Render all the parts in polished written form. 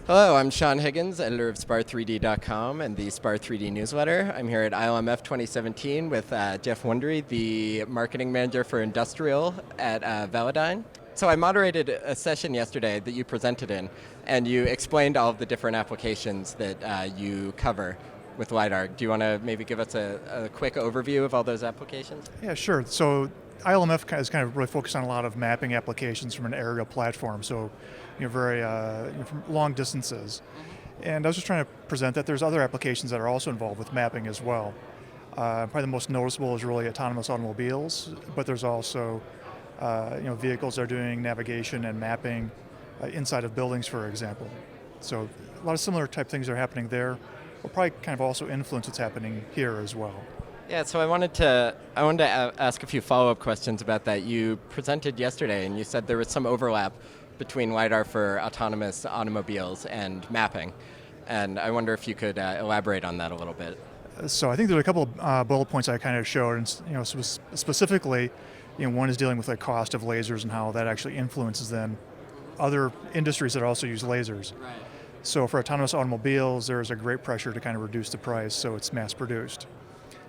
Hello, I'm Sean Higgins, editor of SPAR3D.com and the SPAR3D newsletter. I'm here at ILMF 2017 with Jeff Wondery, the marketing manager for industrial at Velodyne. So I moderated a session yesterday that you presented in, and you explained all of the different applications that you cover with LiDAR. Do you want to maybe give us a quick overview of all those applications? Yeah, sure. So ILMF is kind of really focused on a lot of mapping applications from an aerial platform, so very from long distances. And I was just trying to present that there's other applications that are also involved with mapping as well. Probably the most noticeable is really autonomous automobiles, but there's also vehicles that are doing navigation and mapping inside of buildings, for example. So a lot of similar type things are happening there. Will probably kind of also influence what's happening here as well. Yeah, so I wanted to ask a few follow-up questions about that. You presented yesterday, and you said there was some overlap between LiDAR for autonomous automobiles and mapping, and I wonder if you could elaborate on that a little bit. So I think there's a couple of bullet points I kind of showed, and specifically, one is dealing with the cost of lasers and how that actually influences then other industries that also use lasers. Right. So for autonomous automobiles, there's a great pressure to kind of reduce the price so it's mass produced.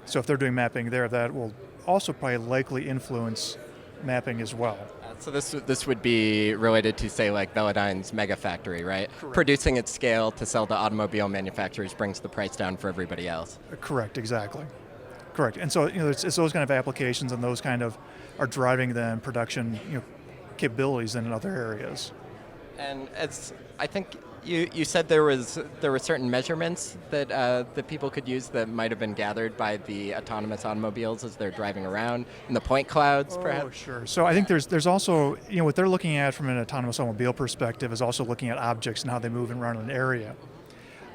So if they're doing mapping there, that will also probably likely influence mapping as well. So this would be related to, say, like Velodyne's mega factory, right? Correct. Producing at scale to sell to automobile manufacturers brings the price down for everybody else. Correct, exactly. Correct, and so it's those kind of applications and those kind of are driving then production capabilities in other areas. And I think you said there were certain measurements that people could use that might have been gathered by the autonomous automobiles as they're driving around in the point clouds, perhaps. Oh, sure. So I think there's also what they're looking at from an autonomous automobile perspective is also looking at objects and how they move around an area.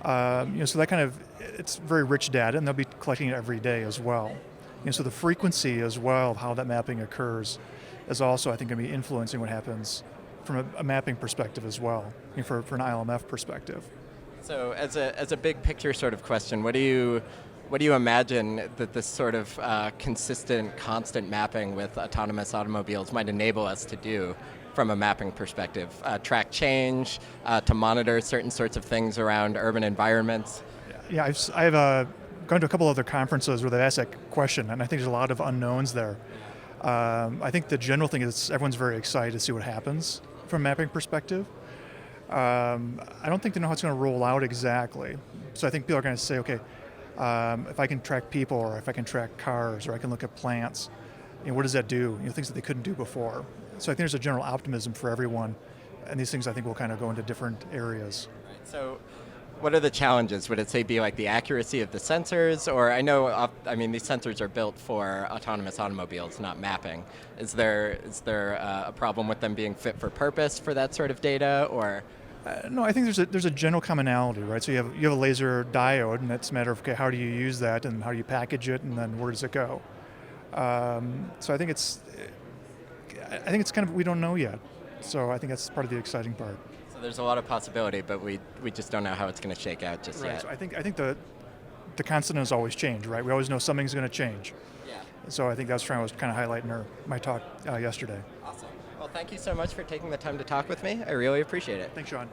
So that kind of it's very rich data, and they'll be collecting it every day as well. So the frequency as well of how that mapping occurs is also, I think, going to be influencing what happens from a mapping perspective as well, for an ILMF perspective. So as a big picture sort of question, what do you imagine that this sort of consistent, constant mapping with autonomous automobiles might enable us to do from a mapping perspective? Track change, to monitor certain sorts of things around urban environments? Yeah, I've gone to a couple other conferences where they've asked that question, and I think there's a lot of unknowns there. I think the general thing is everyone's very excited to see what happens from a mapping perspective. I don't think they know how it's going to roll out exactly. So I think people are going to say, okay, if I can track people, or if I can track cars, or I can look at plants, what does that do? Things that they couldn't do before. So I think there's a general optimism for everyone, and these things I think will kind of go into different areas. Right. So what are the challenges? Would it be like the accuracy of the sensors? Or these sensors are built for autonomous automobiles, not mapping. Is there a problem with them being fit for purpose for that sort of data, or? No, I think there's a general commonality, right? So you have a laser diode, and it's a matter of, okay, how do you use that, and how do you package it, and then where does it go? So I think it's kind of, we don't know yet. So I think that's part of the exciting part. There's a lot of possibility, but we just don't know how it's going to shake out just yet. So I think the constant is always change, right? We always know something's going to change. Yeah. So I think that's what I was kind of highlighting in my talk yesterday. Awesome. Well, thank you so much for taking the time to talk with me. I really appreciate it. Thanks, Sean.